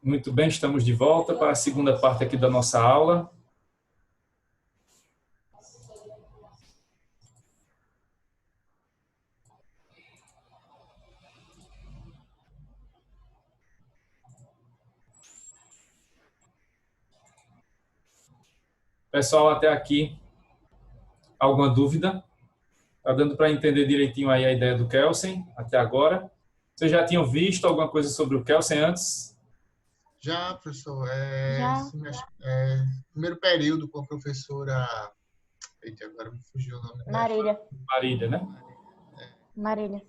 Muito bem, estamos de volta para a segunda parte aqui da nossa aula. Pessoal, até aqui, alguma dúvida? Está dando para entender direitinho aí a ideia do Kelsen até agora? Vocês já tinham visto alguma coisa sobre o Kelsen antes? Já, professor. Já. Primeiro período com a professora... Eita, agora me fugiu o nome dela. Marília, né? Marília.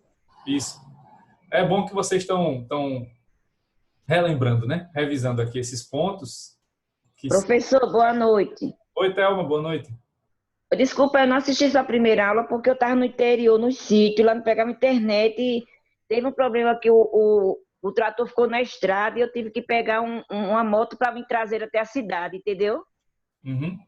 Isso. É bom que vocês estão relembrando, né? Revisando aqui esses pontos. Professor, boa noite. Oi, Thelma, boa noite. Desculpa, eu não assisti sua primeira aula porque eu estava no interior, no sítio, lá não pegava internet e teve um problema que o trator ficou na estrada e eu tive que pegar uma moto para me trazer até a cidade, entendeu? Uhum.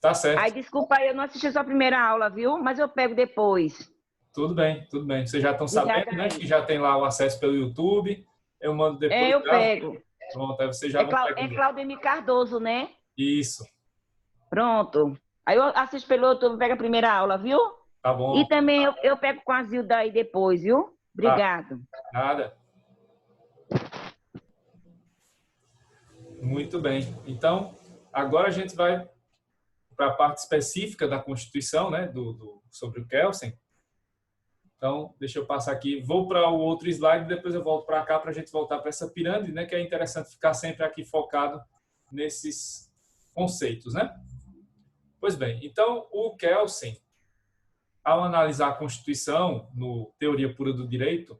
Tá certo. Aí, desculpa, eu não assisti sua primeira aula, viu? Mas eu pego depois. Tudo bem, tudo bem. Vocês já estão Obrigada, sabendo, né? Que já tem lá o acesso pelo YouTube. Eu mando depois. Eu pego. Pronto, aí vocês já vão pegando. É Claudemir Cardoso, né? Isso. Pronto. Aí eu assisto pelo YouTube, pego a primeira aula, viu? Tá bom. E também eu pego com a Zilda aí depois, viu? Obrigado. Nada. Muito bem. Então, agora a gente vai para a parte específica da Constituição, né? Sobre o Kelsen. Então, deixa eu passar aqui. Vou para o outro slide, depois eu volto para cá para a gente voltar para essa pirâmide, né? Que é interessante ficar sempre aqui focado nesses conceitos, né? Pois bem, então o Kelsen, ao analisar a Constituição no Teoria Pura do Direito,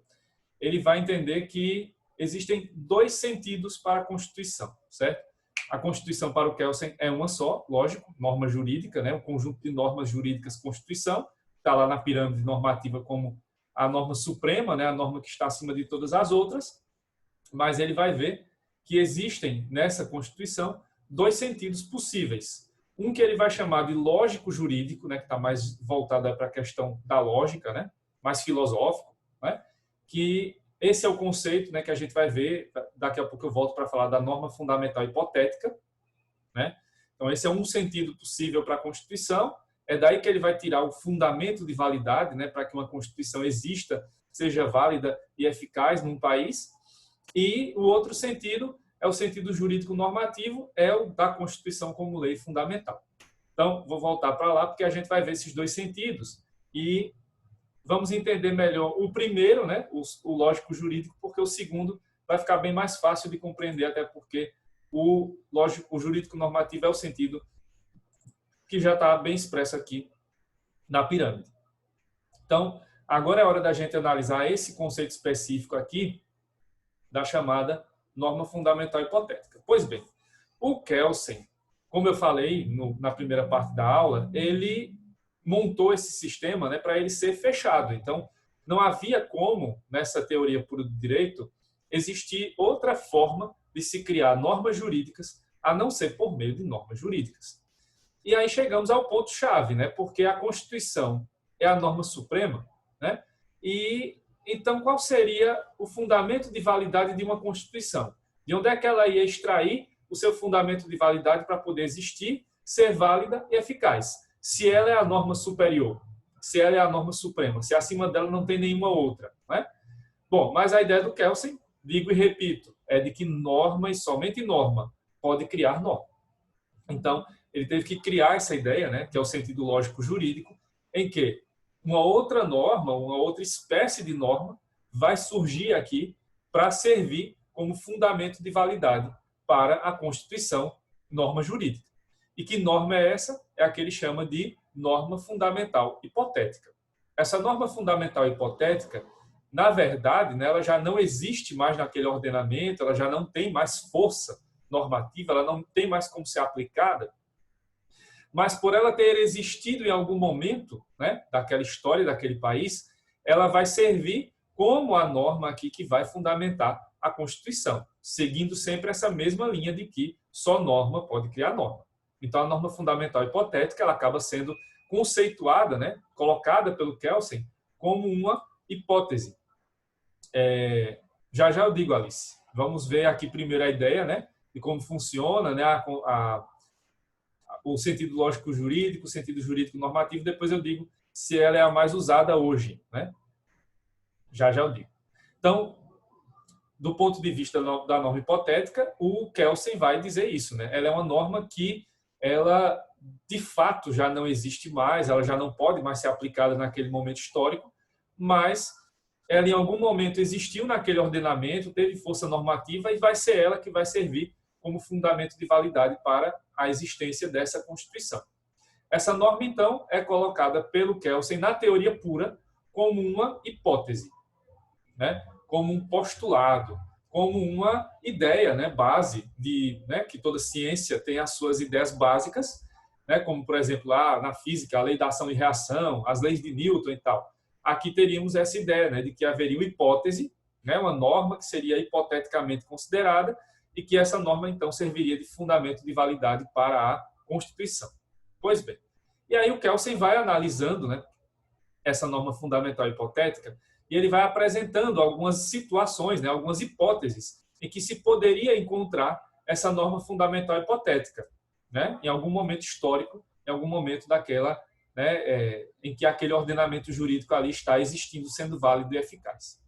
ele vai entender que existem dois sentidos para a Constituição, certo? A Constituição para o Kelsen é uma só, lógico, norma jurídica, né? Um conjunto de normas jurídicas, Constituição, está lá na pirâmide normativa como a norma suprema, né? A norma que está acima de todas as outras, mas ele vai ver que existem nessa Constituição dois sentidos possíveis. Um que ele vai chamar de lógico-jurídico, né? Que está mais voltado para a questão da lógica, né? Mais filosófico, né? Que esse é o conceito, né, que a gente vai ver, daqui a pouco eu volto para falar da norma fundamental hipotética, né? Então esse é um sentido possível para a Constituição, é daí que ele vai tirar o fundamento de validade, né, para que uma Constituição exista, seja válida e eficaz num país. E o outro sentido é o sentido jurídico normativo, é o da Constituição como lei fundamental. Então, vou voltar para lá, porque a gente vai ver esses dois sentidos e vamos entender melhor o primeiro, né, o lógico jurídico, porque o segundo vai ficar bem mais fácil de compreender, até porque o jurídico normativo é o sentido que já está bem expresso aqui na pirâmide. Então, agora é hora da gente analisar esse conceito específico aqui da chamada norma fundamental hipotética. Pois bem, o Kelsen, como eu falei na primeira parte da aula, ele montou esse sistema, né, para ele ser fechado. Então, não havia como, nessa teoria pura do direito, existir outra forma de se criar normas jurídicas a não ser por meio de normas jurídicas. E aí chegamos ao ponto-chave, né, porque a Constituição é a norma suprema, né, e então qual seria o fundamento de validade de uma Constituição? De onde é que ela ia extrair o seu fundamento de validade para poder existir, ser válida e eficaz? Se ela é a norma superior, se ela é a norma suprema, se acima dela não tem nenhuma outra, né? Bom, mas a ideia do Kelsen, digo e repito, é de que norma e somente norma pode criar norma. Então, ele teve que criar essa ideia, né, que é o sentido lógico jurídico, em que uma outra norma, uma outra espécie de norma vai surgir aqui para servir como fundamento de validade para a Constituição, norma jurídica. E que norma é essa? É a que ele chama de norma fundamental hipotética. Essa norma fundamental hipotética, na verdade, né, ela já não existe mais naquele ordenamento, ela já não tem mais força normativa, ela não tem mais como ser aplicada, mas por ela ter existido em algum momento, né, daquela história, daquele país, ela vai servir como a norma aqui que vai fundamentar a Constituição, seguindo sempre essa mesma linha de que só norma pode criar norma. Então, a norma fundamental hipotética ela acaba sendo conceituada, né, colocada pelo Kelsen como uma hipótese. Já eu digo, Alice. Vamos ver aqui primeiro a ideia, né, de como funciona, né, o sentido lógico jurídico, o sentido jurídico normativo. Depois eu digo se ela é a mais usada hoje, né? Já eu digo. Então, do ponto de vista da norma hipotética, o Kelsen vai dizer isso, né? Ela é uma norma que ela de fato já não existe mais, ela já não pode mais ser aplicada naquele momento histórico, mas ela em algum momento existiu naquele ordenamento, teve força normativa e vai ser ela que vai servir como fundamento de validade para a existência dessa Constituição. Essa norma, então, é colocada pelo Kelsen na teoria pura como uma hipótese, né? Como um postulado, como uma ideia, né, base de, né, que toda ciência tem as suas ideias básicas, né, como, por exemplo, lá na física, a lei da ação e reação, as leis de Newton e tal. Aqui teríamos essa ideia, né, de que haveria uma hipótese, né, uma norma que seria hipoteticamente considerada e que essa norma, então, serviria de fundamento de validade para a Constituição. Pois bem, e aí o Kelsen vai analisando, né, essa norma fundamental hipotética e ele vai apresentando algumas situações, né, algumas hipóteses em que se poderia encontrar essa norma fundamental hipotética, né, em algum momento histórico, em algum momento daquela, né, em que aquele ordenamento jurídico ali está existindo, sendo válido e eficaz.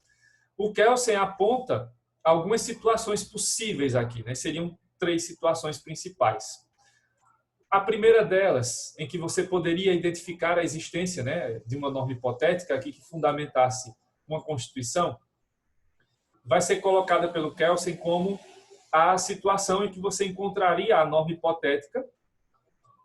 O Kelsen aponta algumas situações possíveis aqui, né, seriam 3 situações principais. A primeira delas, em que você poderia identificar a existência, né, de uma norma hipotética aqui que fundamentasse uma Constituição, vai ser colocada pelo Kelsen como a situação em que você encontraria a norma hipotética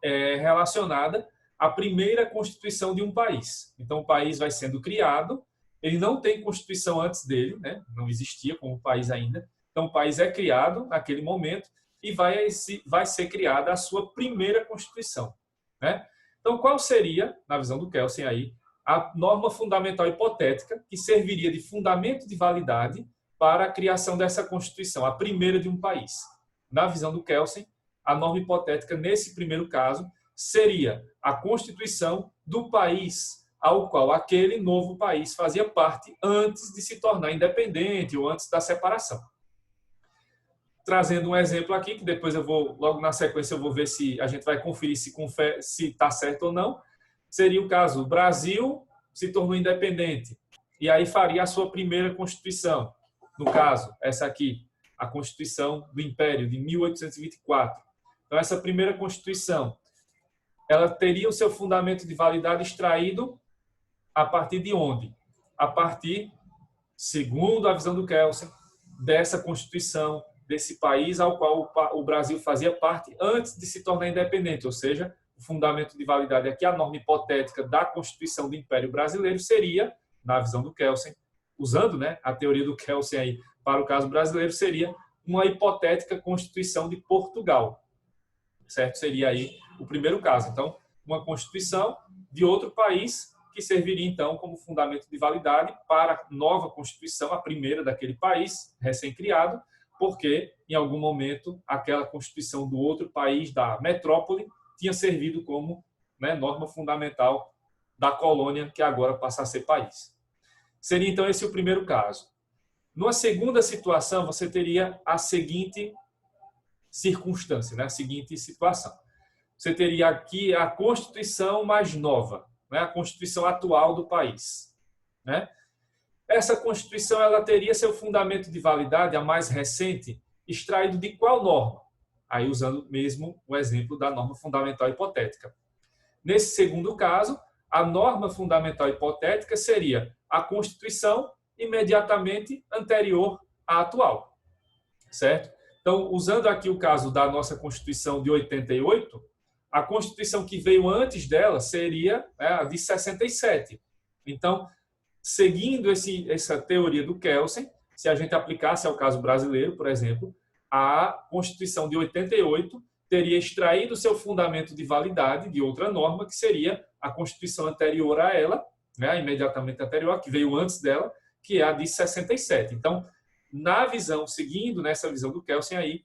relacionada à primeira Constituição de um país. Então, o país vai sendo criado, ele não tem Constituição antes dele, né, não existia como país ainda, então o país é criado naquele momento e vai ser criada a sua primeira Constituição, né? Então, qual seria, na visão do Kelsen aí, a norma fundamental hipotética que serviria de fundamento de validade para a criação dessa Constituição, a primeira de um país? Na visão do Kelsen, a norma hipotética, nesse primeiro caso, seria a Constituição do país ao qual aquele novo país fazia parte antes de se tornar independente ou antes da separação. Trazendo um exemplo aqui, que depois eu vou, logo na sequência, eu vou ver se a gente vai conferir se está certo ou não. Seria o caso, o Brasil se tornou independente e aí faria a sua primeira Constituição. No caso, essa aqui, a Constituição do Império, de 1824. Então, essa primeira Constituição, ela teria o seu fundamento de validade extraído a partir de onde? A partir, segundo a visão do Kelsen, dessa Constituição, desse país ao qual o Brasil fazia parte antes de se tornar independente, ou seja, o fundamento de validade aqui, a norma hipotética da Constituição do Império Brasileiro seria, na visão do Kelsen, usando, né, a teoria do Kelsen aí para o caso brasileiro, seria uma hipotética Constituição de Portugal, certo? Seria aí o primeiro caso. Então, uma Constituição de outro país que serviria, então, como fundamento de validade para a nova Constituição, a primeira daquele país, recém-criado, porque, em algum momento, aquela Constituição do outro país, da metrópole, tinha servido como, né, norma fundamental da colônia, que agora passa a ser país. Seria, então, esse o primeiro caso. Numa segunda situação, você teria a seguinte circunstância, né, a seguinte situação. Você teria aqui a Constituição mais nova, né, a Constituição atual do país, né? Essa Constituição ela teria seu fundamento de validade, a mais recente, extraído de qual norma? Aí usando mesmo o exemplo da norma fundamental hipotética. Nesse segundo caso, a norma fundamental hipotética seria a Constituição imediatamente anterior à atual, certo? Então, usando aqui o caso da nossa Constituição de 88, a Constituição que veio antes dela seria a de 67. Então, seguindo essa teoria do Kelsen, se a gente aplicasse ao caso brasileiro, por exemplo, a Constituição de 88 teria extraído seu fundamento de validade de outra norma, que seria a Constituição anterior a ela, né, imediatamente anterior, que veio antes dela, que é a de 67. Então, na visão, seguindo nessa visão do Kelsen aí,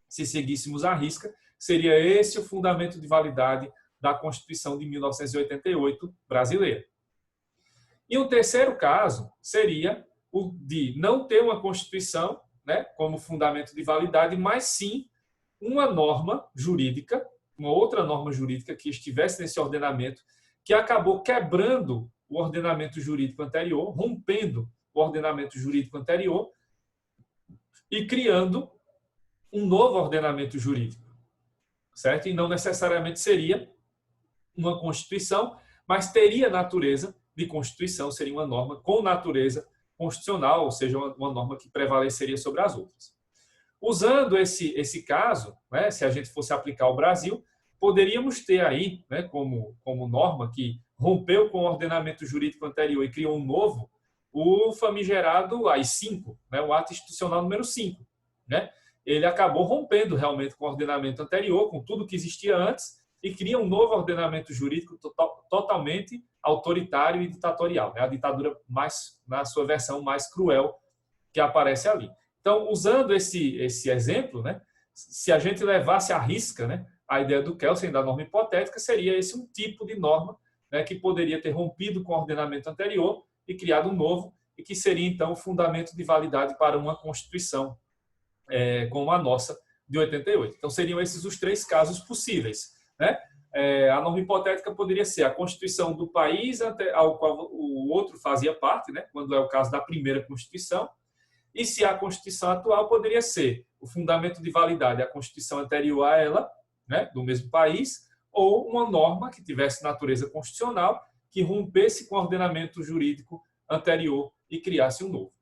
se seguíssemos à risca, seria esse o fundamento de validade da Constituição de 1988 brasileira. E o terceiro caso seria o de não ter uma Constituição, né, como fundamento de validade, mas sim uma norma jurídica, uma outra norma jurídica que estivesse nesse ordenamento, que acabou quebrando o ordenamento jurídico anterior, rompendo o ordenamento jurídico anterior e criando um novo ordenamento jurídico, certo? E não necessariamente seria uma Constituição, mas teria natureza de Constituição, seria uma norma com natureza constitucional, ou seja, uma norma que prevaleceria sobre as outras. Usando esse caso, né, se a gente fosse aplicar ao Brasil, poderíamos ter aí, né, como norma que rompeu com o ordenamento jurídico anterior e criou um novo, o famigerado AI-5, né, o Ato Institucional número 5. Né? Ele acabou rompendo realmente com o ordenamento anterior, com tudo que existia antes, e cria um novo ordenamento jurídico totalmente autoritário e ditatorial. Né? A ditadura na sua versão mais cruel que aparece ali. Então, usando esse exemplo, né, se a gente levasse à risca, né, a ideia do Kelsen da norma hipotética, seria esse um tipo de norma, né, que poderia ter rompido com o ordenamento anterior e criado um novo, e que seria, então, o fundamento de validade para uma Constituição como a nossa de 88. Então, seriam esses os três casos possíveis. Né? A norma hipotética poderia ser a Constituição do país ao qual o outro fazia parte, né, quando é o caso da primeira Constituição, e se a Constituição atual poderia ser o fundamento de validade, a Constituição anterior a ela, né, do mesmo país, ou uma norma que tivesse natureza constitucional, que rompesse com o ordenamento jurídico anterior e criasse um novo.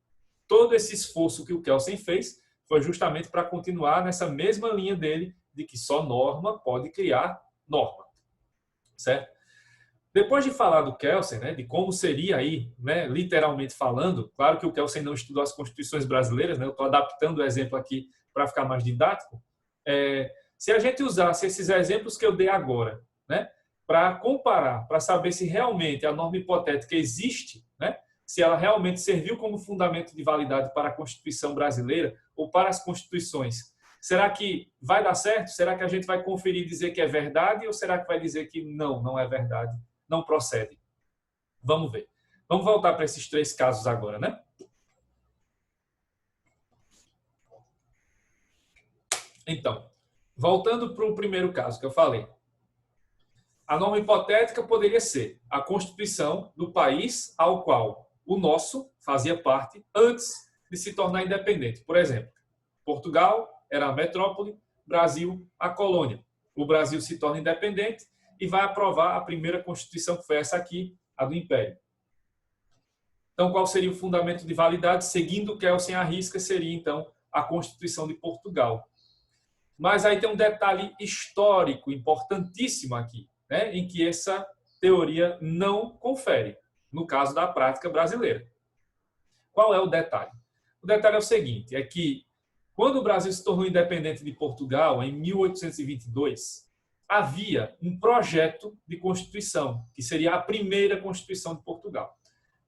Todo esse esforço que o Kelsen fez foi justamente para continuar nessa mesma linha dele, de que só norma pode criar norma. Certo? Depois de falar do Kelsen, né, de como seria aí, né, literalmente falando, claro que o Kelsen não estudou as constituições brasileiras, né, eu estou adaptando o exemplo aqui para ficar mais didático. Se a gente usasse esses exemplos que eu dei agora, né, para comparar, para saber se realmente a norma hipotética existe, né, se ela realmente serviu como fundamento de validade para a Constituição brasileira ou para as constituições, será que vai dar certo? Será que a gente vai conferir e dizer que é verdade ou será que vai dizer que não é verdade? Não procede. Vamos ver. Vamos voltar para esses três casos agora, né? Então, voltando para o primeiro caso que eu falei. A norma hipotética poderia ser a Constituição do país ao qual o nosso fazia parte antes de se tornar independente. Por exemplo, Portugal era a metrópole, Brasil a colônia. O Brasil se torna independente e vai aprovar a primeira Constituição, que foi essa aqui, a do Império. Então, qual seria o fundamento de validade? Seguindo o Kelsen à risca, seria, então, a Constituição de Portugal. Mas aí tem um detalhe histórico importantíssimo aqui, né, em que essa teoria não confere, no caso da prática brasileira. Qual é o detalhe? O detalhe é o seguinte, é que quando o Brasil se tornou independente de Portugal, em 1822, havia um projeto de Constituição, que seria a primeira Constituição de Portugal.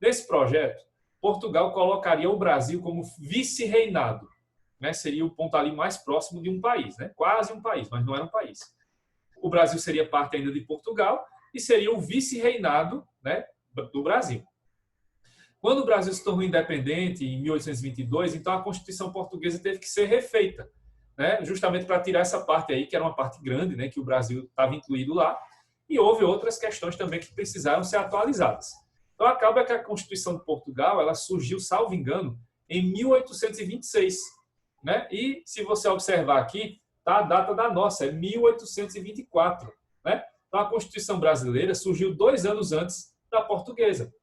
Nesse projeto, Portugal colocaria o Brasil como vice-reinado, né? Seria o ponto ali mais próximo de um país, né? Quase um país, mas não era um país. O Brasil seria parte ainda de Portugal e seria o vice-reinado, né, do Brasil. Quando o Brasil se tornou independente, em 1822, então a Constituição portuguesa teve que ser refeita, né, justamente para tirar essa parte aí, que era uma parte grande, né, que o Brasil estava incluído lá, e houve outras questões também que precisaram ser atualizadas. Então, acaba que a Constituição de Portugal ela surgiu, salvo engano, em 1826. Né? E, se você observar aqui, tá a data da nossa, é 1824. Né? Então, a Constituição brasileira surgiu 2 anos antes da portuguesa.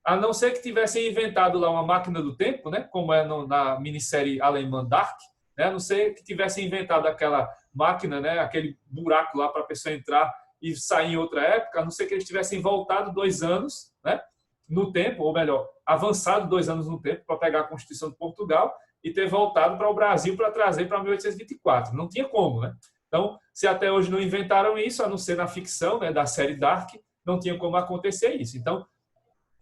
A não ser que tivessem inventado lá uma máquina do tempo, né? Como é na minissérie alemã Dark, né? A não ser que tivessem inventado aquela máquina, né? Aquele buraco lá para a pessoa entrar e sair em outra época, a não ser que eles tivessem voltado 2 anos, né, no tempo, ou melhor, avançado 2 anos no tempo para pegar a Constituição de Portugal e ter voltado para o Brasil para trazer para 1824. Não tinha como, né? Então, se até hoje não inventaram isso, a não ser na ficção, né, da série Dark, não tinha como acontecer isso. Então,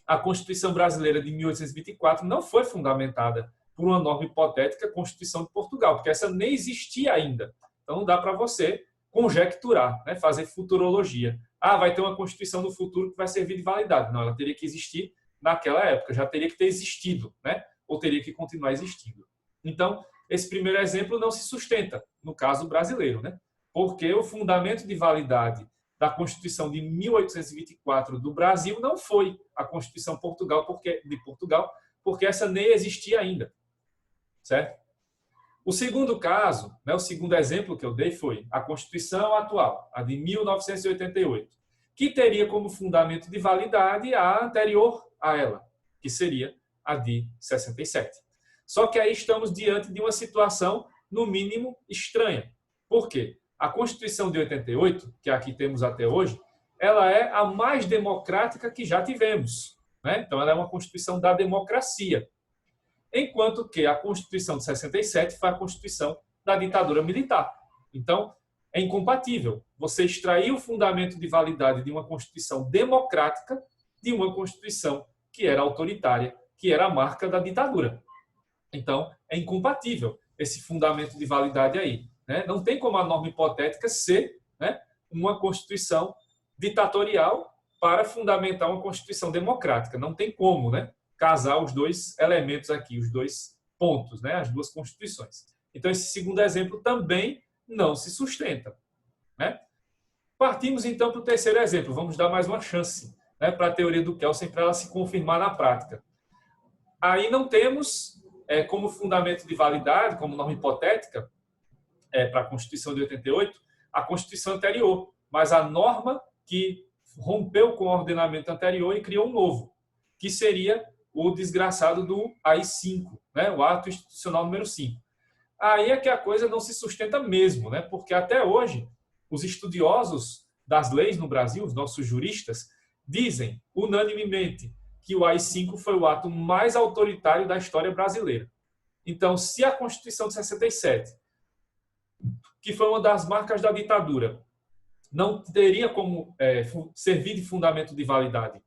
a Constituição brasileira de 1824 não foi fundamentada por uma norma hipotética Constituição de Portugal, porque essa nem existia ainda. Então, não dá para você conjecturar, né, fazer futurologia. Ah, vai ter uma Constituição no futuro que vai servir de validade. Não, ela teria que existir naquela época, já teria que ter existido, né? Ou teria que continuar existindo. Então, esse primeiro exemplo não se sustenta, no caso brasileiro, né? Porque o fundamento de validade da Constituição de 1824 do Brasil não foi a Constituição de Portugal, porque essa nem existia ainda, certo? O segundo caso, né, o segundo exemplo que eu dei foi a Constituição atual, a de 1988, que teria como fundamento de validade a anterior a ela, que seria a de 67. Só que aí estamos diante de uma situação, no mínimo, estranha. Por quê? A Constituição de 88, que aqui temos até hoje, ela é a mais democrática que já tivemos, né? Então, ela é uma Constituição da democracia. Enquanto que a Constituição de 67 foi a Constituição da ditadura militar. Então, é incompatível você extrair o fundamento de validade de uma Constituição democrática de uma Constituição que era autoritária, que era a marca da ditadura. Então, é incompatível esse fundamento de validade aí, né? Não tem como a norma hipotética ser, né, uma Constituição ditatorial para fundamentar uma Constituição democrática. Não tem como, né, casar os dois elementos aqui, os dois pontos, né, as duas Constituições. Então, esse segundo exemplo também não se sustenta, né? Partimos, então, para o terceiro exemplo. Vamos dar mais uma chance, né, para a teoria do Kelsen, para ela se confirmar na prática. Aí não temos como fundamento de validade, como norma hipotética, para a Constituição de 88, a Constituição anterior, mas a norma que rompeu com o ordenamento anterior e criou um novo, que seria o desgraçado do AI-5, né? O Ato Institucional número 5. Aí é que a coisa não se sustenta mesmo, né? Porque até hoje os estudiosos das leis no Brasil, os nossos juristas, dizem unanimemente que o AI-5 foi o ato mais autoritário da história brasileira. Então, se a Constituição de 67, que foi uma das marcas da ditadura, não teria como servir de fundamento de validade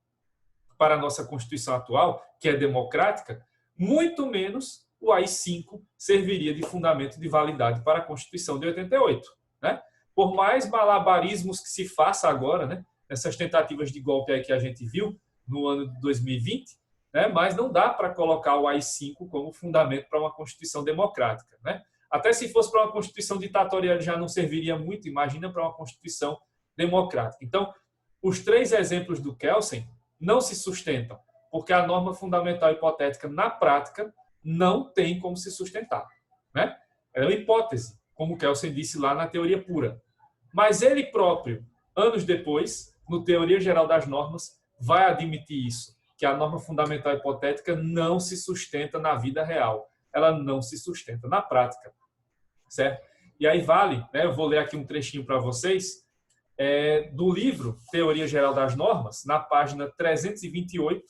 para a nossa Constituição atual, que é democrática, muito menos o AI-5 serviria de fundamento de validade para a Constituição de 88. Né? Por mais malabarismos que se faça agora, né, nessas tentativas de golpe aí que a gente viu no ano de 2020, né, mas não dá para colocar o AI-5 como fundamento para uma Constituição democrática. Né? Até se fosse para uma Constituição ditatorial já não serviria muito, imagina para uma Constituição democrática. Então, os três exemplos do Kelsen não se sustentam, porque a norma fundamental hipotética, na prática, não tem como se sustentar. Né? É uma hipótese, como o Kelsen disse lá na teoria pura. Mas ele próprio, anos depois, no Teoria Geral das Normas, vai admitir isso, que a norma fundamental hipotética não se sustenta na vida real. Ela não se sustenta na prática. Certo? E aí vale, né, eu vou ler aqui um trechinho para vocês, do livro Teoria Geral das Normas, na página 328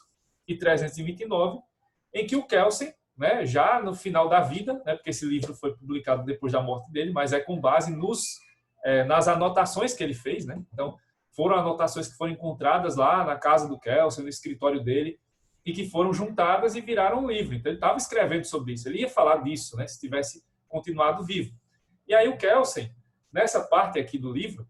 e 329, em que o Kelsen, né, já no final da vida, né, porque esse livro foi publicado depois da morte dele, mas é com base nas anotações que ele fez, né? Então, foram anotações que foram encontradas lá na casa do Kelsen, no escritório dele, e que foram juntadas e viraram um livro. Então, ele estava escrevendo sobre isso, ele ia falar disso, né, se tivesse continuado vivo. E aí o Kelsen, nessa parte aqui do livro,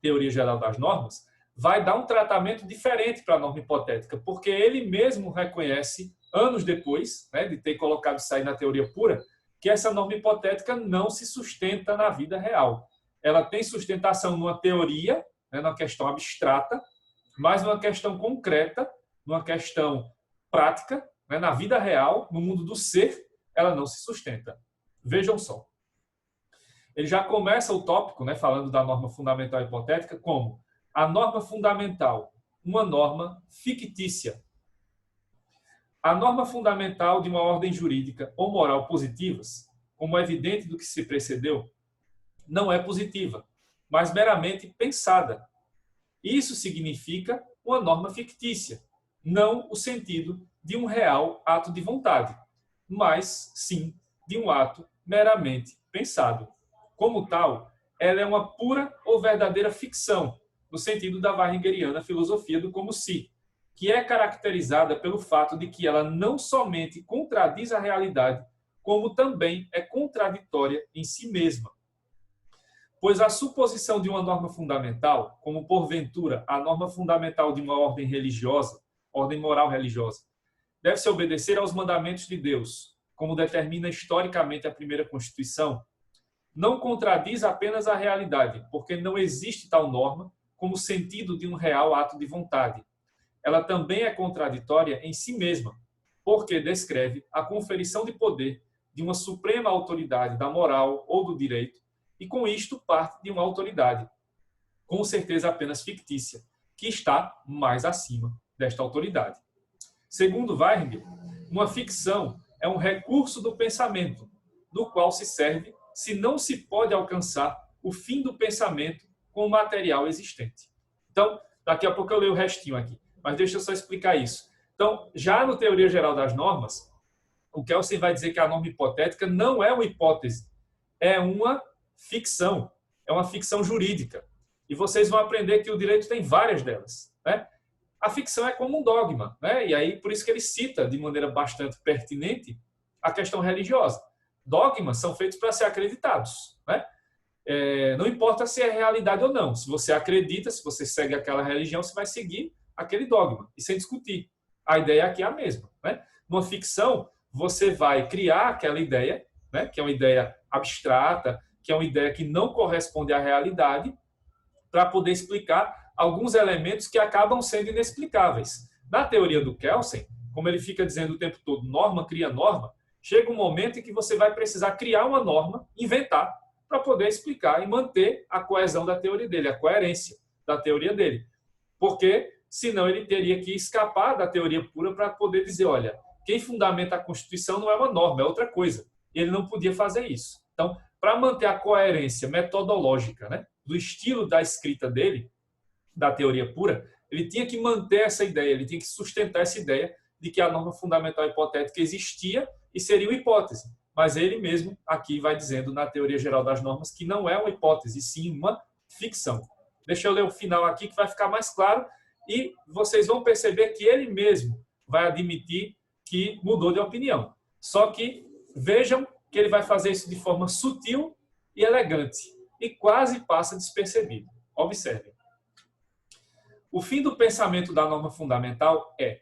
Teoria Geral das Normas, vai dar um tratamento diferente para a norma hipotética, porque ele mesmo reconhece, anos depois, né, de ter colocado isso aí na teoria pura, que essa norma hipotética não se sustenta na vida real. Ela tem sustentação numa teoria, né, numa questão abstrata, mas numa questão concreta, numa questão prática, né, na vida real, no mundo do ser, ela não se sustenta. Vejam só. Ele já começa o tópico, né, falando da norma fundamental hipotética, como a norma fundamental, uma norma fictícia. A norma fundamental de uma ordem jurídica ou moral positivas, como é evidente do que se precedeu, não é positiva, mas meramente pensada. Isso significa uma norma fictícia, não o sentido de um real ato de vontade, mas sim de um ato meramente pensado. Como tal, ela é uma pura ou verdadeira ficção, no sentido da Weisgeriana filosofia do como se, que é caracterizada pelo fato de que ela não somente contradiz a realidade, como também é contraditória em si mesma. Pois a suposição de uma norma fundamental, como porventura a norma fundamental de uma ordem religiosa ordem moral religiosa. Deve-se obedecer aos mandamentos de Deus, como determina historicamente a primeira Constituição. Não contradiz apenas a realidade, porque não existe tal norma como sentido de um real ato de vontade. Ela também é contraditória em si mesma, porque descreve a conferição de poder de uma suprema autoridade da moral ou do direito, e com isto parte de uma autoridade, com certeza apenas fictícia, que está mais acima desta autoridade. Segundo Weihringer, uma ficção é um recurso do pensamento, do qual se serve se não se pode alcançar o fim do pensamento com o material existente. Então, daqui a pouco eu leio o restinho aqui, mas deixa eu só explicar isso. Então, já no Teoria Geral das Normas, o Kelsen vai dizer que a norma hipotética não é uma hipótese, é uma ficção jurídica. E vocês vão aprender que o direito tem várias delas, né? A ficção é como um dogma, né? E aí, por isso que ele cita, de maneira bastante pertinente, a questão religiosa. Dogmas são feitos para ser acreditados, né? Não importa se é realidade ou não. Se você acredita, se você segue aquela religião, você vai seguir aquele dogma, e sem discutir. A ideia aqui é a mesma, né? Numa ficção, você vai criar aquela ideia, né? Que é uma ideia abstrata, que é uma ideia que não corresponde à realidade, para poder explicar alguns elementos que acabam sendo inexplicáveis. Na teoria do Kelsen, como ele fica dizendo o tempo todo, norma cria norma, chega um momento em que você vai precisar criar uma norma, inventar, para poder explicar e manter a coesão da teoria dele, a coerência da teoria dele. Porque, senão, ele teria que escapar da teoria pura para poder dizer, olha, quem fundamenta a Constituição não é uma norma, é outra coisa. E ele não podia fazer isso. Então, para manter a coerência metodológica, né, do estilo da escrita dele, da teoria pura, ele tinha que manter essa ideia, ele tinha que sustentar essa ideia de que a norma fundamental hipotética existia e seria uma hipótese. Mas ele mesmo aqui vai dizendo na Teoria Geral das Normas que não é uma hipótese, sim uma ficção. Deixa eu ler o final aqui que vai ficar mais claro e vocês vão perceber que ele mesmo vai admitir que mudou de opinião. Só que vejam que ele vai fazer isso de forma sutil e elegante e quase passa despercebido. Observem. O fim do pensamento da norma fundamental é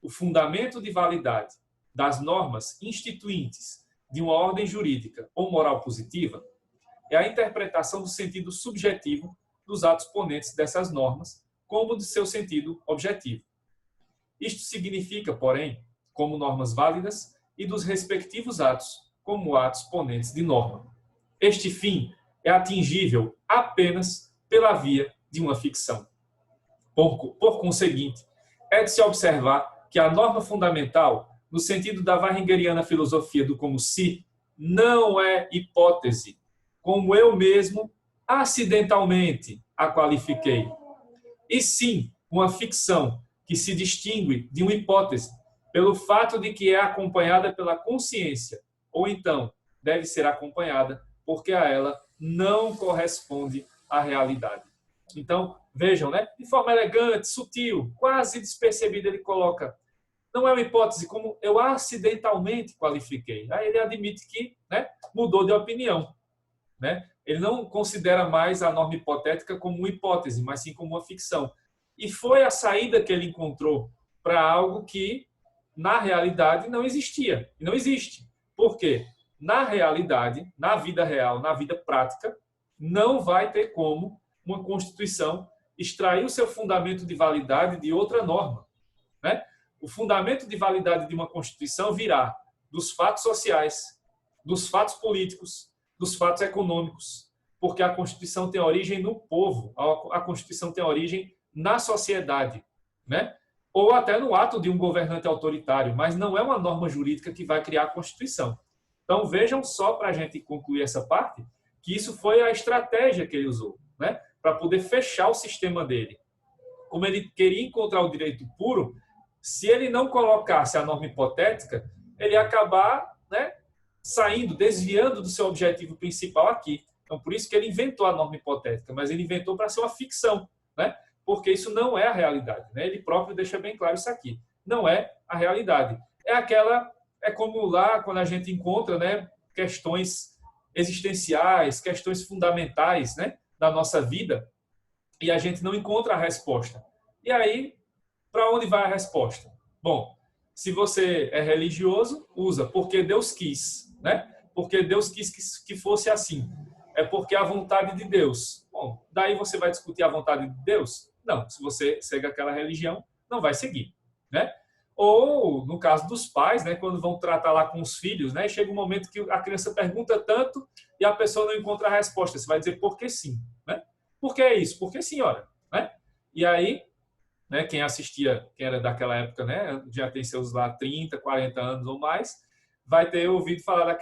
o fundamento de validade das normas instituintes de uma ordem jurídica ou moral positiva é a interpretação do sentido subjetivo dos atos ponentes dessas normas como de seu sentido objetivo. Isto significa, porém, como normas válidas e dos respectivos atos como atos ponentes de norma. Este fim é atingível apenas pela via de uma ficção. Por conseguinte, é de se observar que a norma fundamental, no sentido da Weihringeriana filosofia do como se, não é hipótese, como eu mesmo acidentalmente a qualifiquei, e sim uma ficção que se distingue de uma hipótese pelo fato de que é acompanhada pela consciência, ou então deve ser acompanhada porque a ela não corresponde à realidade. Então, vejam, né? De forma elegante, sutil, quase despercebida, ele coloca, não é uma hipótese como eu acidentalmente qualifiquei. Aí ele admite que, né, mudou de opinião, né? Ele não considera mais a norma hipotética como uma hipótese, mas sim como uma ficção. E foi a saída que ele encontrou para algo que, na realidade, não existia. E não existe. Por quê? Na realidade, na vida real, na vida prática, não vai ter como uma Constituição extrair o seu fundamento de validade de outra norma, né? O fundamento de validade de uma Constituição virá dos fatos sociais, dos fatos políticos, dos fatos econômicos, porque a Constituição tem origem no povo, a Constituição tem origem na sociedade, né? Ou até no ato de um governante autoritário, mas não é uma norma jurídica que vai criar a Constituição. Então, vejam só, para a gente concluir essa parte, que isso foi a estratégia que ele usou, né? Para poder fechar o sistema dele. Como ele queria encontrar o direito puro, se ele não colocasse a norma hipotética, ele ia acabar, né, saindo, desviando do seu objetivo principal aqui. Então, por isso que ele inventou a norma hipotética, mas ele inventou para ser uma ficção, né? Porque isso não é a realidade, né? Ele próprio deixa bem claro isso aqui. Não é a realidade. É como lá, quando a gente encontra, né, questões existenciais, questões fundamentais, né, da nossa vida, e a gente não encontra a resposta. E aí, para onde vai a resposta? Bom, se você é religioso, usa porque Deus quis, né? Porque Deus quis que fosse assim. É porque a vontade de Deus. Bom, daí você vai discutir a vontade de Deus? Não, se você segue aquela religião, não vai seguir, né? Ou, no caso dos pais, né, quando vão tratar lá com os filhos, né, chega um momento que a criança pergunta tanto e a pessoa não encontra a resposta. Você vai dizer, porque sim, né? Por que é isso? Porque senhora, né? E aí, né, quem assistia, quem era daquela época, né, já tem seus lá 30, 40 anos ou mais, vai ter ouvido falar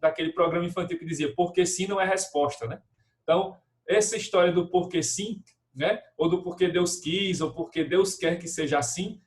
daquele programa infantil que dizia, porque sim não é resposta, né? Então, essa história do porque sim, né, ou do porque Deus quis, ou porque Deus quer que seja assim,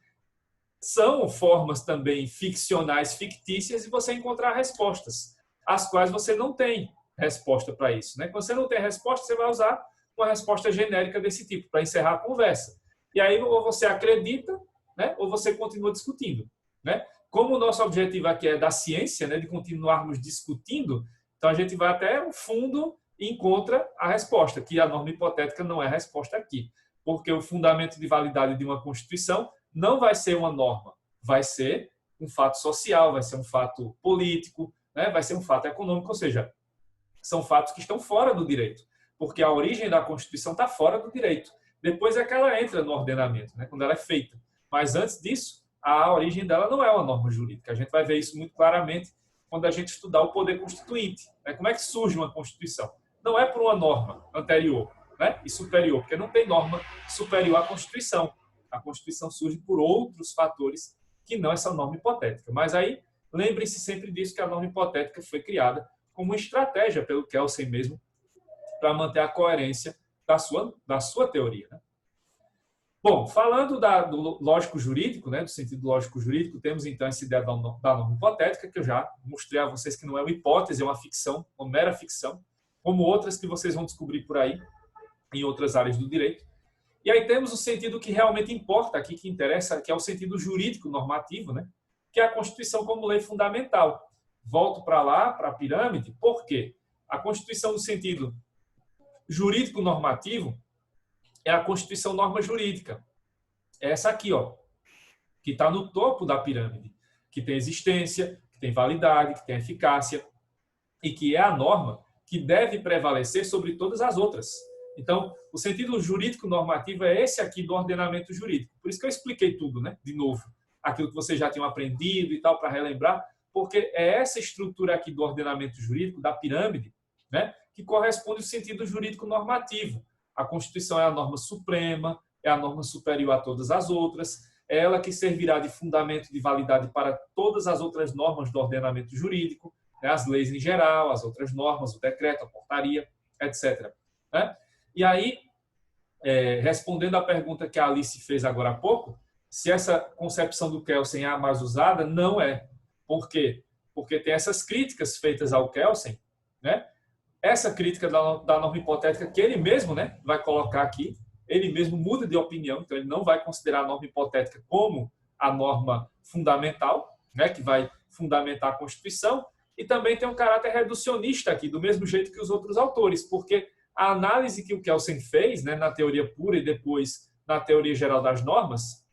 são formas também ficcionais, fictícias, de você encontrar respostas, as quais você não tem resposta para isso, né? Quando você não tem resposta, você vai usar uma resposta genérica desse tipo, para encerrar a conversa. E aí, ou você acredita, né? Ou você continua discutindo, né? Como o nosso objetivo aqui é da ciência, né? De continuarmos discutindo, então a gente vai até o fundo e encontra a resposta, que a norma hipotética não é a resposta aqui. Porque o fundamento de validade de uma Constituição não vai ser uma norma, vai ser um fato social, vai ser um fato político, né? Vai ser um fato econômico, ou seja, são fatos que estão fora do direito, porque a origem da Constituição está fora do direito. Depois é que ela entra no ordenamento, né? Quando ela é feita. Mas antes disso, a origem dela não é uma norma jurídica. A gente vai ver isso muito claramente quando a gente estudar o poder constituinte, né? Como é que surge uma Constituição? Não é por uma norma anterior, né? E superior, porque não tem norma superior à Constituição. A Constituição surge por outros fatores que não essa norma hipotética. Mas aí, lembre-se sempre disso, que a norma hipotética foi criada como uma estratégia pelo Kelsen mesmo, para manter a coerência da sua teoria, né? Bom, falando do lógico jurídico, né, do sentido lógico jurídico, temos então essa ideia da norma hipotética, que eu já mostrei a vocês que não é uma hipótese, é uma ficção, uma mera ficção, como outras que vocês vão descobrir por aí, em outras áreas do direito. E aí temos o sentido que realmente importa aqui, que interessa, que é o sentido jurídico normativo, né? Que é a Constituição como lei fundamental. Volto para lá, para a pirâmide, por quê? A Constituição no sentido jurídico normativo é a Constituição norma jurídica. É essa aqui, ó, que está no topo da pirâmide, que tem existência, que tem validade, que tem eficácia e que é a norma que deve prevalecer sobre todas as outras. Então, o sentido jurídico normativo é esse aqui do ordenamento jurídico. Por isso que eu expliquei tudo, né? De novo, aquilo que vocês já tinham aprendido e tal, para relembrar, porque é essa estrutura aqui do ordenamento jurídico, da pirâmide, né? Que corresponde ao sentido jurídico normativo. A Constituição é a norma suprema, é a norma superior a todas as outras, é ela que servirá de fundamento de validade para todas as outras normas do ordenamento jurídico, né? As leis em geral, as outras normas, o decreto, a portaria, etc. Né? E aí, respondendo à pergunta que a Alice fez agora há pouco, se essa concepção do Kelsen é a mais usada, não é. Por quê? Porque tem essas críticas feitas ao Kelsen, né? Essa crítica da norma hipotética que ele mesmo, né, vai colocar aqui, ele mesmo muda de opinião, então ele não vai considerar a norma hipotética como a norma fundamental, né, que vai fundamentar a Constituição, e também tem um caráter reducionista aqui, do mesmo jeito que os outros autores, porque a análise que o Kelsen fez, né, na teoria pura e depois na teoria geral das normas,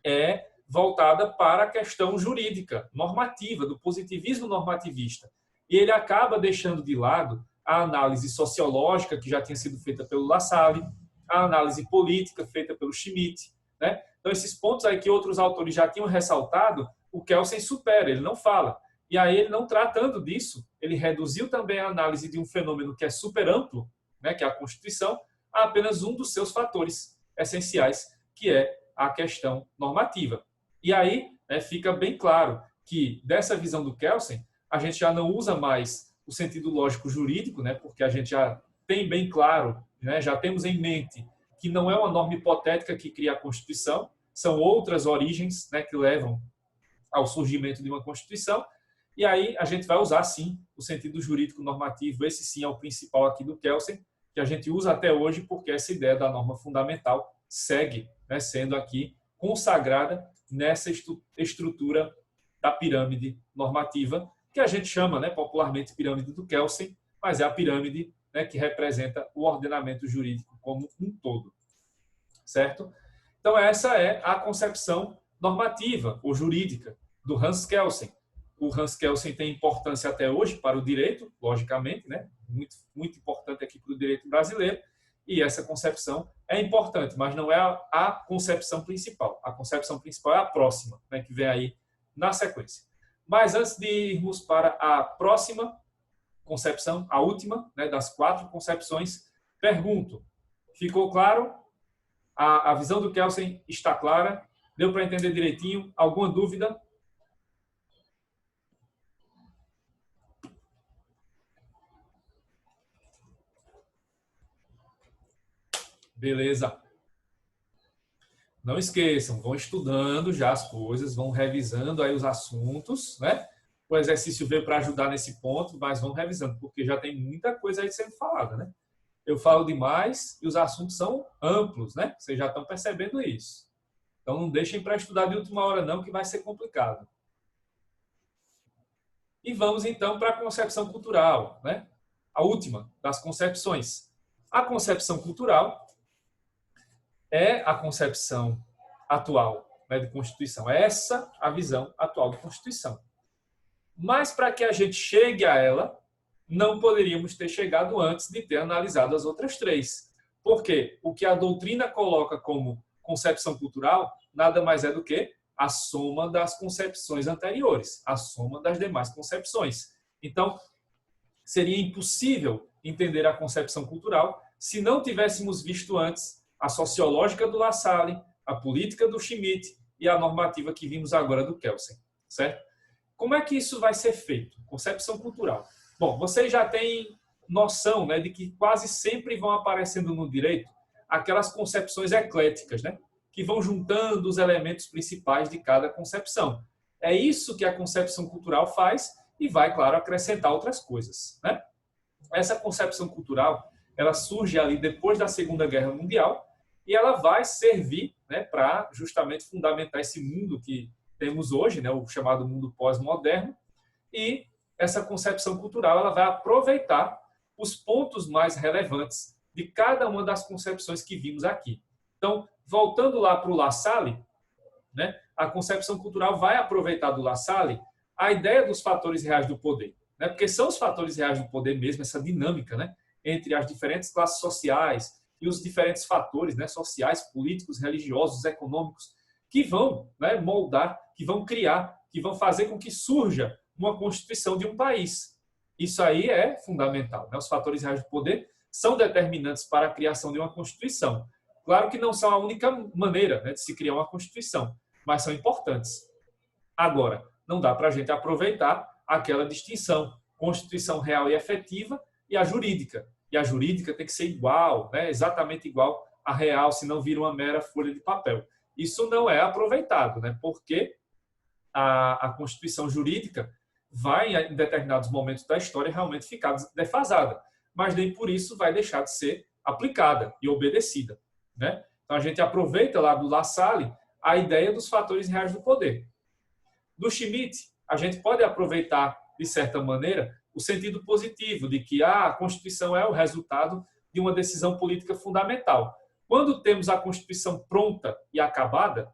é voltada para a questão jurídica, normativa, do positivismo normativista. E ele acaba deixando de lado a análise sociológica, que já tinha sido feita pelo Lassalle, a análise política, feita pelo Schmitt, né? Então, esses pontos aí que outros autores já tinham ressaltado, o Kelsen supera, ele não fala. E aí, ele não tratando disso, ele reduziu também a análise de um fenômeno que é super amplo, né, que é a Constituição, a apenas um dos seus fatores essenciais, que é a questão normativa. E aí, né, fica bem claro que, dessa visão do Kelsen, a gente já não usa mais o sentido lógico jurídico, né, porque a gente já tem bem claro, né, já temos em mente que não é uma norma hipotética que cria a Constituição, são outras origens, né, que levam ao surgimento de uma Constituição, e aí a gente vai usar, sim, o sentido jurídico normativo, esse sim é o principal aqui do Kelsen, que a gente usa até hoje porque essa ideia da norma fundamental segue, né, sendo aqui consagrada nessa estrutura da pirâmide normativa, que a gente chama, né, popularmente pirâmide do Kelsen, mas é a pirâmide, né, que representa o ordenamento jurídico como um todo. Certo? Então, essa é a concepção normativa ou jurídica do Hans Kelsen. O Hans Kelsen tem importância até hoje para o direito, logicamente, né? Muito, muito importante aqui para o direito brasileiro, e essa concepção é importante, mas não é a concepção principal. A concepção principal é a próxima, né? Que vem aí na sequência. Mas antes de irmos para a próxima concepção, a última, né, das 4 concepções, pergunto, ficou claro? A visão do Kelsen está clara? Deu para entender direitinho? Alguma dúvida? Beleza. Não esqueçam, vão estudando já as coisas, vão revisando aí os assuntos, né? O exercício veio para ajudar nesse ponto, mas vão revisando, porque já tem muita coisa aí sendo falada, né? Eu falo demais e os assuntos são amplos, né? Vocês já estão percebendo isso. Então não deixem para estudar de última hora não, que vai ser complicado. E vamos então para a concepção cultural, né? A última das concepções. A concepção cultural é a concepção atual, né, de Constituição. Essa a visão atual de Constituição. Mas para que a gente chegue a ela, não poderíamos ter chegado antes de ter analisado as outras 3. Porque o que a doutrina coloca como concepção cultural nada mais é do que a soma das concepções anteriores, a soma das demais concepções. Então, seria impossível entender a concepção cultural se não tivéssemos visto antes a sociológica do Lassalle, a política do Schmitt e a normativa que vimos agora do Kelsen, certo? Como é que isso vai ser feito? Concepção cultural. Bom, vocês já têm noção, né, de que quase sempre vão aparecendo no direito aquelas concepções ecléticas, né, que vão juntando os elementos principais de cada concepção. É isso que a concepção cultural faz e vai, claro, acrescentar outras coisas, né? Essa concepção cultural, ela surge ali depois da Segunda Guerra Mundial e ela vai servir, né, para justamente fundamentar esse mundo que temos hoje, né, o chamado mundo pós-moderno, e essa concepção cultural ela vai aproveitar os pontos mais relevantes de cada uma das concepções que vimos aqui. Então, voltando lá para o Lassalle, né, a concepção cultural vai aproveitar do Lassalle a ideia dos fatores reais do poder, né, porque são os fatores reais do poder mesmo, essa dinâmica, né, entre as diferentes classes sociais e os diferentes fatores, né, sociais, políticos, religiosos, econômicos, que vão, né, moldar, que vão criar, que vão fazer com que surja uma constituição de um país. Isso aí é fundamental, né? Os fatores reais do poder são determinantes para a criação de uma constituição. Claro que não são a única maneira, né, de se criar uma constituição, mas são importantes. Agora, não dá para a gente aproveitar aquela distinção, constituição real e efetiva e a jurídica. E a jurídica tem que ser igual, né, exatamente igual à real, senão vira uma mera folha de papel. Isso não é aproveitado, né? Porque a Constituição jurídica vai, em determinados momentos da história, realmente ficar defasada. Mas nem por isso vai deixar de ser aplicada e obedecida, né? Então, a gente aproveita lá do Lassalle a ideia dos fatores reais do poder. Do Schmitt, a gente pode aproveitar, de certa maneira, o sentido positivo de que a Constituição é o resultado de uma decisão política fundamental. Quando temos a Constituição pronta e acabada,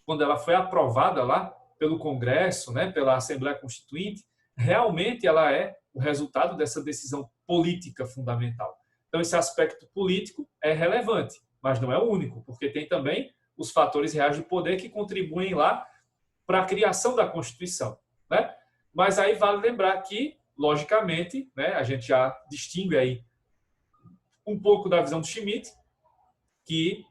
quando ela foi aprovada lá pelo Congresso, né, pela Assembleia Constituinte, realmente ela é o resultado dessa decisão política fundamental. Então, esse aspecto político é relevante, mas não é o único, porque tem também os fatores reais do poder que contribuem lá para a criação da Constituição, né? Mas aí vale lembrar que, logicamente, né, a gente já distingue aí um pouco da visão do Schmitt, que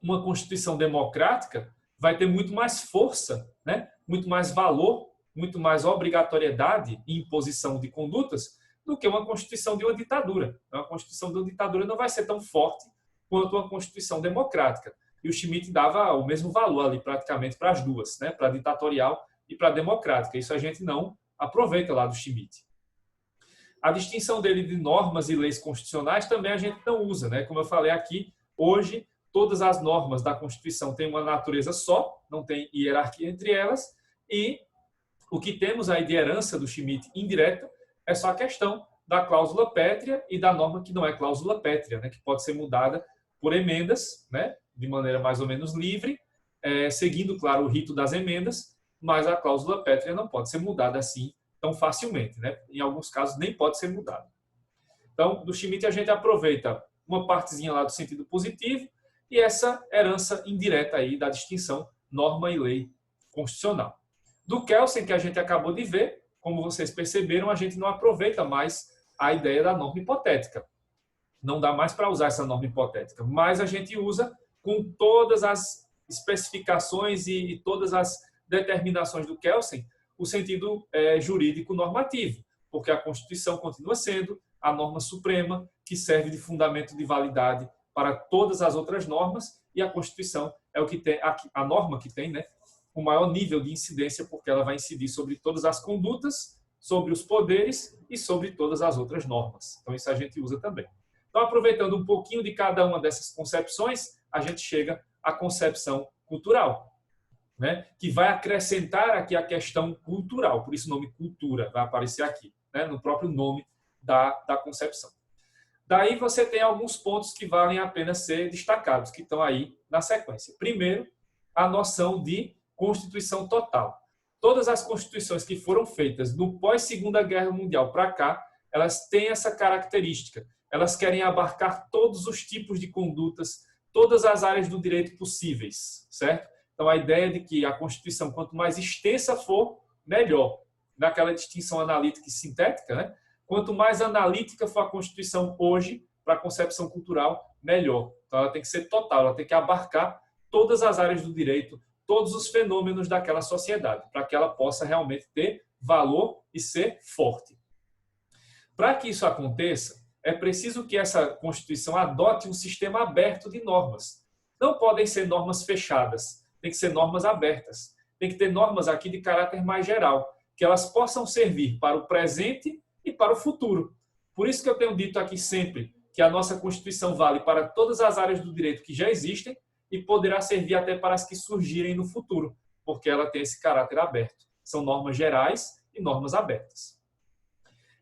uma Constituição democrática vai ter muito mais força, né? Muito mais valor, muito mais obrigatoriedade e imposição de condutas do que uma Constituição de uma ditadura. Uma Constituição de uma ditadura não vai ser tão forte quanto uma Constituição democrática. E o Schmitt dava o mesmo valor ali praticamente para as duas, né? Para a ditatorial e para a democrática. Isso a gente não aproveita lá do Schmitt. A distinção dele de normas e leis constitucionais também a gente não usa, né? Como eu falei aqui, hoje todas as normas da Constituição têm uma natureza só, não tem hierarquia entre elas, e o que temos aí de herança do Schmitt indireta é só a questão da cláusula pétrea e da norma que não é cláusula pétrea, né, que pode ser mudada por emendas, né, de maneira mais ou menos livre, seguindo, claro, o rito das emendas, mas a cláusula pétrea não pode ser mudada assim tão facilmente, né? Em alguns casos nem pode ser mudada. Então, do Schmitt a gente aproveita uma partezinha lá do sentido positivo e essa herança indireta aí da distinção norma e lei constitucional. Do Kelsen, que a gente acabou de ver, como vocês perceberam, a gente não aproveita mais a ideia da norma hipotética. Não dá mais para usar essa norma hipotética, mas a gente usa com todas as especificações e todas as determinações do Kelsen o sentido jurídico normativo, porque a Constituição continua sendo a norma suprema que serve de fundamento de validade para todas as outras normas e a Constituição é o que tem a norma que tem, né, o maior nível de incidência porque ela vai incidir sobre todas as condutas, sobre os poderes e sobre todas as outras normas. Então isso a gente usa também. Então aproveitando um pouquinho de cada uma dessas concepções, a gente chega à concepção cultural, né, que vai acrescentar aqui a questão cultural, por isso o nome cultura vai aparecer aqui, né, no próprio nome da concepção. Daí você tem alguns pontos que valem a pena ser destacados, que estão aí na sequência. Primeiro, a noção de Constituição total. Todas as constituições que foram feitas no pós-Segunda Guerra Mundial para cá, elas têm essa característica. Elas querem abarcar todos os tipos de condutas, todas as áreas do direito possíveis, certo? Então, a ideia de que a Constituição, quanto mais extensa for, melhor. Naquela distinção analítica e sintética, né? Quanto mais analítica for a Constituição hoje, para a concepção cultural, melhor. Então, ela tem que ser total, ela tem que abarcar todas as áreas do direito, todos os fenômenos daquela sociedade, para que ela possa realmente ter valor e ser forte. Para que isso aconteça, é preciso que essa Constituição adote um sistema aberto de normas. Não podem ser normas fechadas, tem que ser normas abertas. Tem que ter normas aqui de caráter mais geral, que elas possam servir para o presente e para o futuro. Por isso que eu tenho dito aqui sempre que a nossa Constituição vale para todas as áreas do direito que já existem e poderá servir até para as que surgirem no futuro, porque ela tem esse caráter aberto. São normas gerais e normas abertas.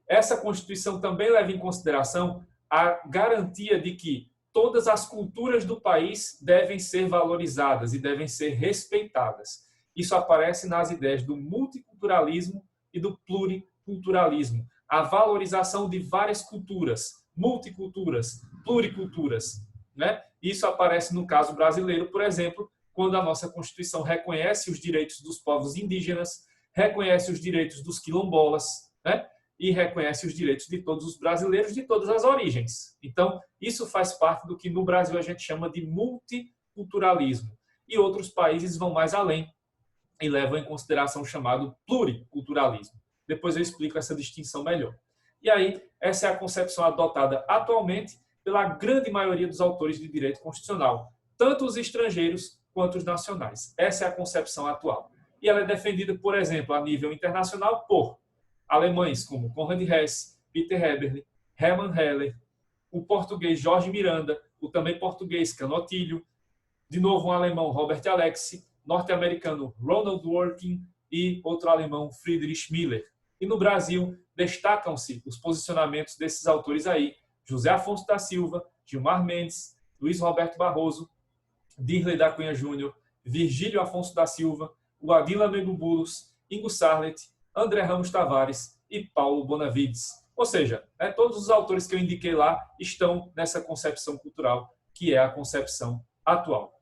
Essa Constituição também leva em consideração a garantia de que todas as culturas do país devem ser valorizadas e devem ser respeitadas. Isso aparece nas ideias do multiculturalismo e do pluriculturalismo. A valorização de várias culturas, multiculturas, pluriculturas, né? Isso aparece no caso brasileiro, por exemplo, quando a nossa Constituição reconhece os direitos dos povos indígenas, reconhece os direitos dos quilombolas, né? E reconhece os direitos de todos os brasileiros de todas as origens. Então, isso faz parte do que no Brasil a gente chama de multiculturalismo. E outros países vão mais além e levam em consideração o chamado pluriculturalismo. Depois eu explico essa distinção melhor. E aí, essa é a concepção adotada atualmente pela grande maioria dos autores de direito constitucional, tanto os estrangeiros quanto os nacionais. Essa é a concepção atual. E ela é defendida, por exemplo, a nível internacional por alemães como Konrad Hess, Peter Eberle, Hermann Heller, o português Jorge Miranda, o também português Canotilho, de novo um alemão Robert Alexi, norte-americano Ronald Dworkin e outro alemão Friedrich Miller. E no Brasil, destacam-se os posicionamentos desses autores aí, José Afonso da Silva, Gilmar Mendes, Luiz Roberto Barroso, Dirley da Cunha Júnior, Virgílio Afonso da Silva, Guadila Megubulos, Ingo Sarlet, André Ramos Tavares e Paulo Bonavides. Ou seja, todos os autores que eu indiquei lá estão nessa concepção cultural, que é a concepção atual.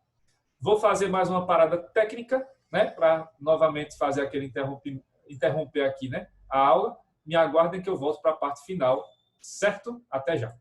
Vou fazer mais uma parada técnica, né, para novamente fazer aquele interromper aqui, né, a aula. Me aguardem que eu volto para a parte final, certo? Até já.